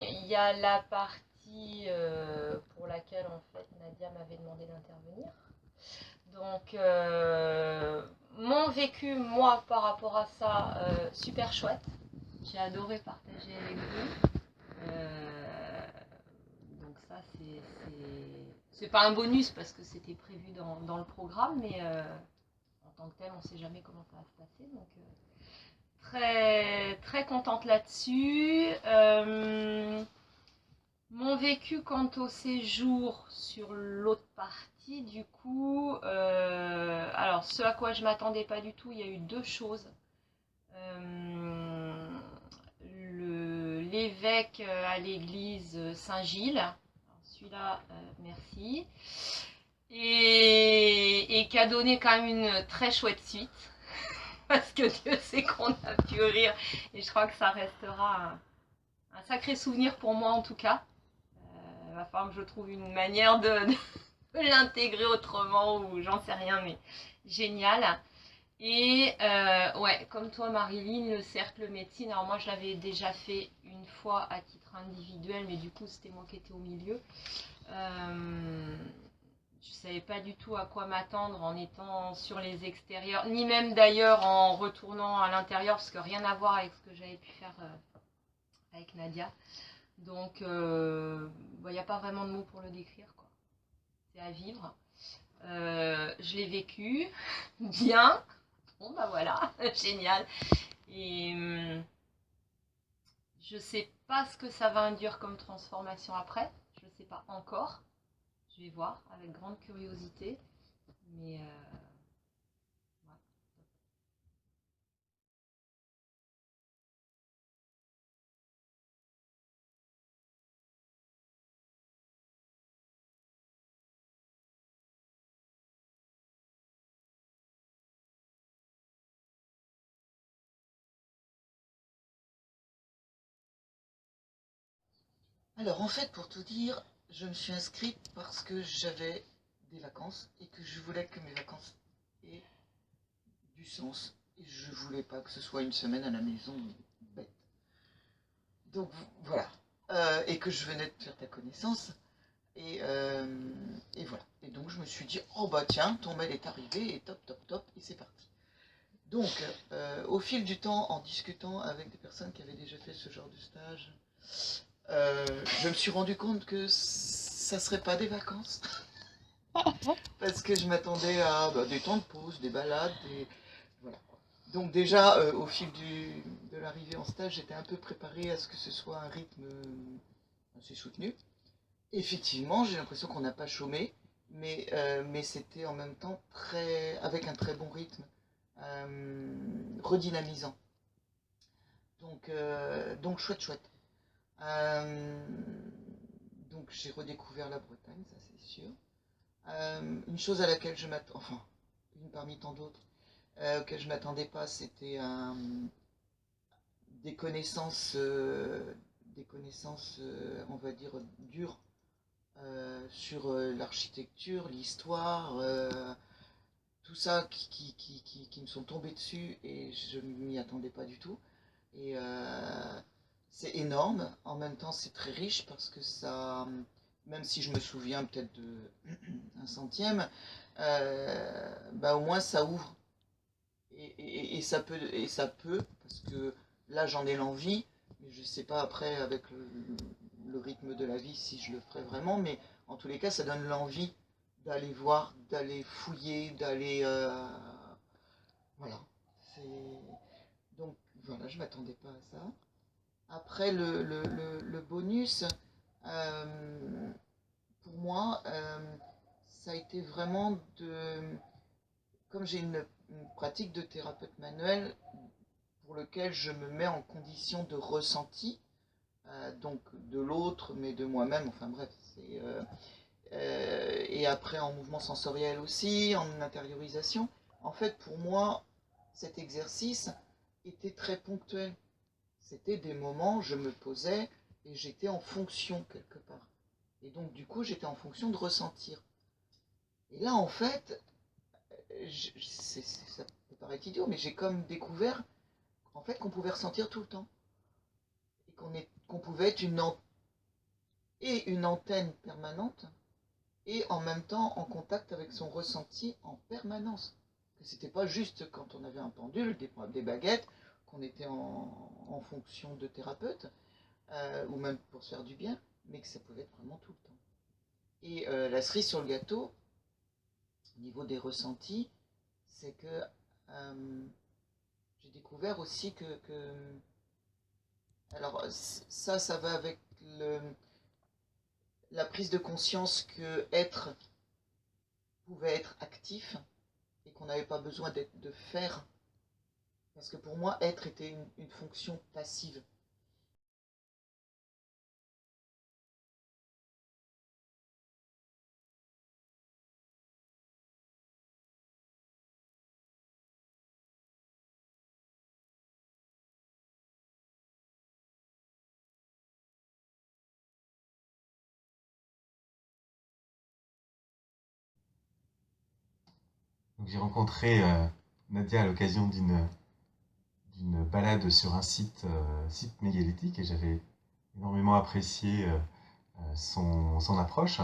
Il y a la partie pour laquelle en fait Nadia m'avait demandé d'intervenir. Donc mon vécu moi par rapport à ça, super chouette. J'ai adoré partager avec vous. Donc ça c'est pas un bonus parce que c'était prévu dans le programme, mais en tant que tel on sait jamais comment ça va se passer. Donc très très contente là-dessus. Mon vécu quant au séjour sur l'autre partie, du coup, alors ce à quoi je m'attendais pas du tout, il y a eu deux choses. L'évêque à l'église Saint-Gilles, celui-là, merci, et qui a donné quand même une très chouette suite, parce que Dieu sait qu'on a pu rire, et je crois que ça restera un sacré souvenir pour moi en tout cas. Il va falloir que je trouve une manière de l'intégrer autrement ou j'en sais rien, mais génial. Et ouais, comme toi Marilyn, le cercle médecine, alors moi je l'avais déjà fait une fois à titre individuel, mais du coup c'était moi qui étais au milieu. Je savais pas du tout à quoi m'attendre en étant sur les extérieurs, ni même d'ailleurs en retournant à l'intérieur, parce que rien à voir avec ce que j'avais pu faire avec Nadia. Donc il n'y a pas vraiment de mots pour le décrire, quoi. C'est à vivre. Je l'ai vécu bien. Bon bah voilà, génial. Et je sais pas ce que ça va induire comme transformation après. Je sais pas encore. Je vais voir avec grande curiosité. Mais ouais. Alors en fait, pour tout dire, je me suis inscrite parce que j'avais des vacances et que je voulais que mes vacances aient du sens. Et je voulais pas que ce soit une semaine à la maison bête. Donc voilà. Et que je venais de faire ta connaissance. Et, euh, et voilà. Et donc je me suis dit, oh bah tiens, ton mail est arrivé et top, top, top, et c'est parti. Donc, au fil du temps, en discutant avec des personnes qui avaient déjà fait ce genre de stage, je me suis rendu compte que ça serait pas des vacances. Parce que je m'attendais à des temps de pause, des balades, voilà. Donc déjà, au fil de l'arrivée en stage, j'étais un peu préparée à ce que ce soit un rythme assez soutenu. Effectivement, j'ai l'impression qu'on n'a pas chômé, mais c'était en même temps avec un très bon rythme, redynamisant. Donc chouette, chouette. Euh, donc j'ai redécouvert la Bretagne, ça c'est sûr. Une chose à laquelle je m'attends, enfin, une parmi tant d'autres, auxquelles je m'attendais pas, c'était des connaissances, on va dire, dures sur l'architecture, l'histoire, tout ça qui me sont tombés dessus et je m'y attendais pas du tout. Et c'est énorme, en même temps c'est très riche parce que ça, même si je me souviens peut-être de un centième, au moins ça ouvre. Et ça peut, parce que là j'en ai l'envie, mais je sais pas après avec le rythme de la vie si je le ferai vraiment, mais en tous les cas ça donne l'envie d'aller voir, d'aller fouiller, d'aller... voilà. Donc voilà, je m'attendais pas à ça. Après, le bonus, euh, pour moi, ça a été vraiment de... Comme j'ai une pratique de thérapeute manuel pour lequel je me mets en condition de ressenti, donc de l'autre, mais de moi-même, enfin bref, et après en mouvement sensoriel aussi, en intériorisation. En fait, pour moi, cet exercice était très ponctuel. C'était des moments, je me posais et j'étais en fonction quelque part. Et donc du coup, j'étais en fonction de ressentir. Et là, en fait, ça peut paraître idiot, mais j'ai comme découvert en fait qu'on pouvait ressentir tout le temps. Et qu'on pouvait être et une antenne permanente, et en même temps en contact avec son ressenti en permanence. Que c'était pas juste quand on avait un pendule, des baguettes, qu'on était en fonction de thérapeute, ou même pour se faire du bien, mais que ça pouvait être vraiment tout le temps. Et la cerise sur le gâteau, au niveau des ressentis, c'est que j'ai découvert aussi alors ça va avec la prise de conscience que être pouvait être actif et qu'on n'avait pas besoin de faire. Parce que pour moi, être était une fonction passive. Donc j'ai rencontré Nadia à l'occasion d'une balade sur un site mégalithique et j'avais énormément apprécié son approche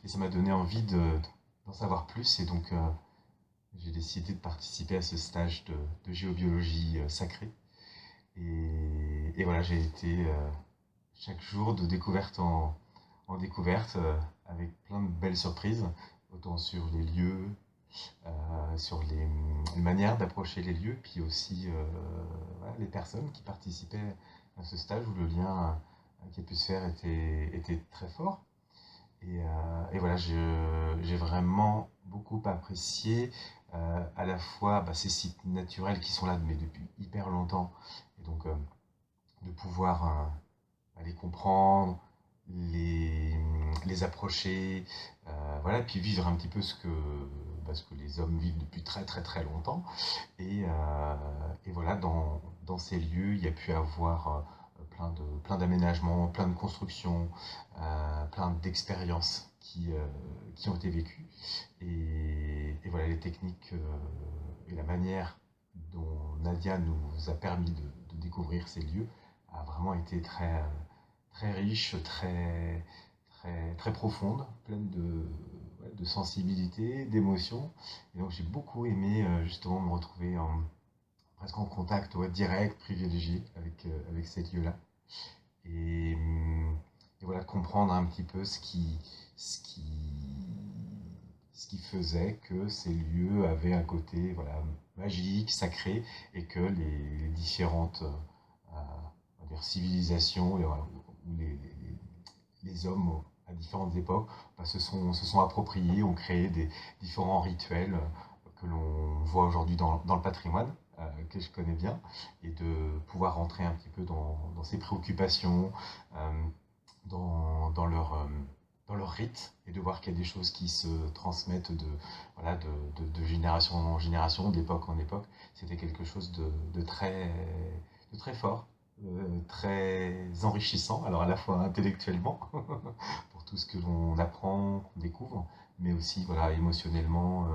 et ça m'a donné envie d'en savoir plus et donc j'ai décidé de participer à ce stage de géobiologie sacrée et voilà, j'ai été chaque jour de découverte en découverte avec plein de belles surprises, autant sur les lieux, sur les manières d'approcher les lieux, puis aussi voilà, les personnes qui participaient à ce stage où le lien qui a pu se faire était très fort. Et voilà, j'ai vraiment beaucoup apprécié à la fois ces sites naturels qui sont là mais depuis hyper longtemps, et donc de pouvoir les comprendre, les, les approcher, voilà, puis vivre un petit peu ce que les hommes vivent depuis très très très longtemps. Et voilà, dans ces lieux, il y a pu avoir plein d'aménagements, plein de constructions, plein d'expériences qui ont été vécues. Et voilà, les techniques et la manière dont Nadia nous a permis de découvrir ces lieux a vraiment été très riche, très profonde, pleine ouais, de sensibilité, d'émotion. Et donc j'ai beaucoup aimé justement me retrouver presque en contact ouais, direct, privilégié avec ces lieux-là. Et, hum, et voilà, comprendre un petit peu ce qui, ce qui faisait que ces lieux avaient un côté voilà, magique, sacré, et que les différentes on va dire, civilisations, ou les hommes à différentes époques se sont appropriés, ont créé des différents rituels que l'on voit aujourd'hui dans le patrimoine, que je connais bien, et de pouvoir rentrer un petit peu dans ces préoccupations, euh, dans leur rite, et de voir qu'il y a des choses qui se transmettent voilà, de génération en génération, d'époque en époque. C'était quelque chose de très fort, très enrichissant, alors à la fois intellectuellement, pour tout ce que l'on apprend, qu'on découvre, mais aussi voilà, émotionnellement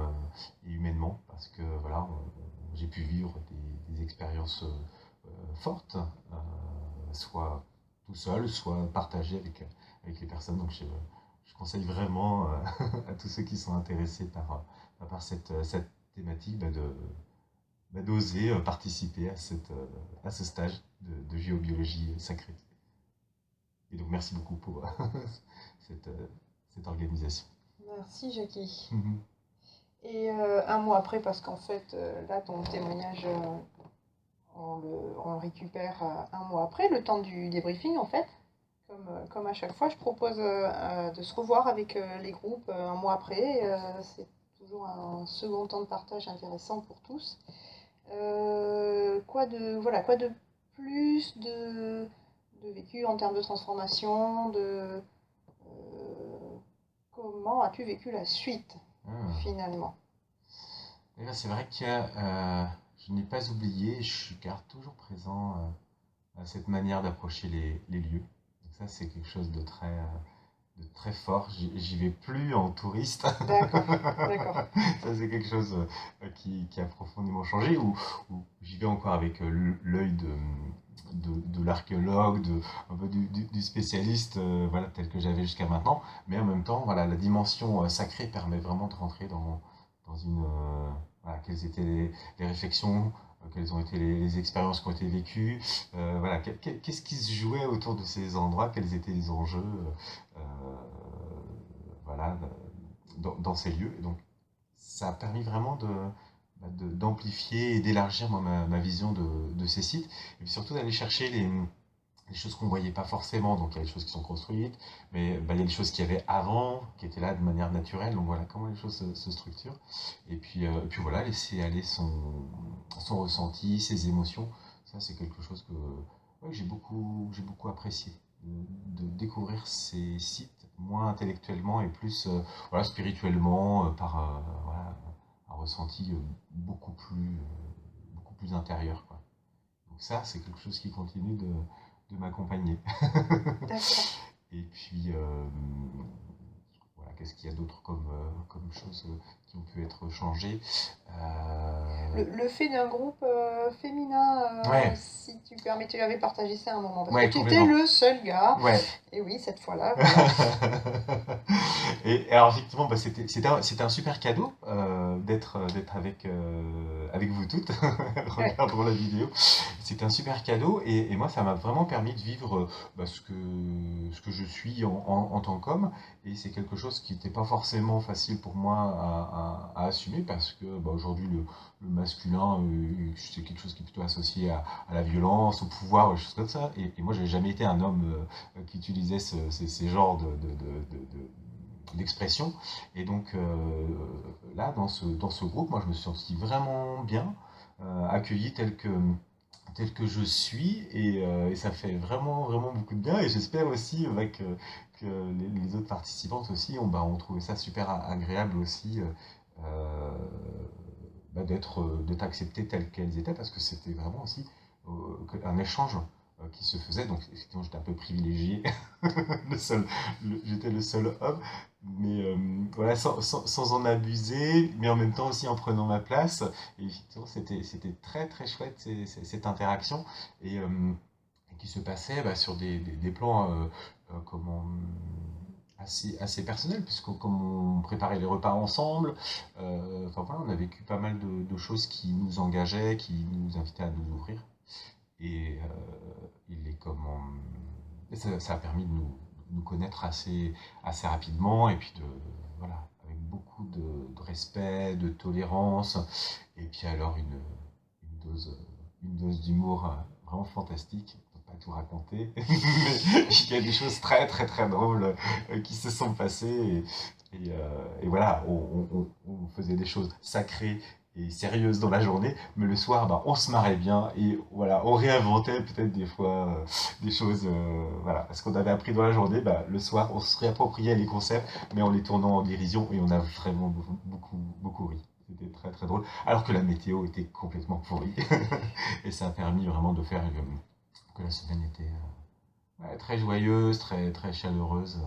et humainement, parce que voilà, j'ai pu vivre des expériences fortes, soit tout seul, soit partagées avec les personnes. Donc je conseille vraiment à tous ceux qui sont intéressés par cette thématique d'oser participer à ce stage de géobiologie sacrée. Et donc merci beaucoup pour cette, cette organisation. Merci Jackie. Mhm. Et un mois après, parce qu'en fait, là, ton témoignage, on le récupère un mois après, le temps du débriefing, en fait. Comme à chaque fois, je propose de se revoir avec les groupes un mois après. C'est toujours un second temps de partage intéressant pour tous. Quoi de plus de vécu en termes de transformation, comment as-tu vécu la suite, finalement? Et là, c'est vrai que je n'ai pas oublié, je garde toujours présent cette manière d'approcher les lieux. Donc ça, c'est quelque chose de très fort. J'y vais plus en touriste. D'accord, d'accord. Ça, c'est quelque chose qui a profondément changé, ou j'y vais encore avec l'œil de l'archéologue, un peu du spécialiste, voilà, tel que j'avais jusqu'à maintenant. Mais en même temps, voilà, la dimension sacrée permet vraiment de rentrer dans une... voilà, quelles étaient les réflexions, quelles ont été les expériences qui ont été vécues, voilà, qu'est-ce qui se jouait autour de ces endroits, quels étaient les enjeux, euh, voilà, dans ces lieux. Et donc, ça a permis vraiment d'amplifier et d'élargir ma vision de ces sites, et puis surtout d'aller chercher les choses qu'on ne voyait pas forcément. Donc il y a des choses qui sont construites, mais il y a des choses qu'il y avait avant, qui étaient là de manière naturelle. Donc voilà comment les choses se structurent. Et puis voilà, laisser aller son ressenti, ses émotions. Ça, c'est quelque chose que ouais, j'ai beaucoup apprécié. De découvrir ces sites moins intellectuellement et plus voilà, spirituellement, par voilà, un ressenti beaucoup plus intérieur, quoi. Donc ça, c'est quelque chose qui continue de m'accompagner. D'accord. Et puis, voilà, qu'est-ce qu'il y a d'autre comme choses qui ont pu être changées. Le fait d'un groupe féminin, Ouais. si tu permets, tu avais partagé ça à un moment, parce Ouais, que tu étais complètement. le seul gars, Ouais. et oui, cette fois-là, voilà. Et alors effectivement, c'était un super cadeau d'être avec vous toutes. Ouais. Regardons la vidéo. C'était un super cadeau et moi ça m'a vraiment permis de vivre ce que je suis en tant qu'homme, et c'est quelque chose qui n'était pas forcément facile pour moi à assumer, parce que aujourd'hui le masculin c'est quelque chose qui est plutôt associé à la violence, au pouvoir, des choses comme ça, et moi j'ai jamais été un homme qui utilisait ces genres d'expression. Et donc là, dans ce groupe, moi je me suis senti vraiment bien, accueilli tel que je suis, et ça fait vraiment beaucoup de bien, et j'espère aussi que les autres participantes aussi ont trouvé ça super agréable aussi, d'être acceptées telles qu'elles étaient, parce que c'était vraiment aussi un échange qui se faisait. Donc effectivement j'étais un peu privilégié, j'étais le seul homme, mais voilà, sans en abuser, mais en même temps aussi en prenant ma place. Et effectivement c'était très chouette cette interaction, et qui se passait sur des plans comment, assez personnels, puisque comme on préparait les repas ensemble, enfin voilà, on a vécu pas mal de choses qui nous engageaient, qui nous invitaient à nous ouvrir. Et ça a permis de nous connaître assez rapidement, et puis voilà, avec beaucoup de respect, de tolérance, et puis alors une dose d'humour vraiment fantastique. On peut pas tout raconter, mais il y a des choses très drôles qui se sont passées, et voilà, on faisait des choses sacrées et sérieuses dans la journée, mais le soir, on se marrait bien, et voilà, on réinventait peut-être des fois des choses, voilà, parce qu'on avait appris dans la journée, le soir, on se réappropriait les concepts, mais en les tournant en dérision, et on a vraiment beaucoup ri. C'était très drôle, alors que la météo était complètement pourrie, et ça a permis vraiment de faire que la semaine était ouais, très joyeuse, très chaleureuse.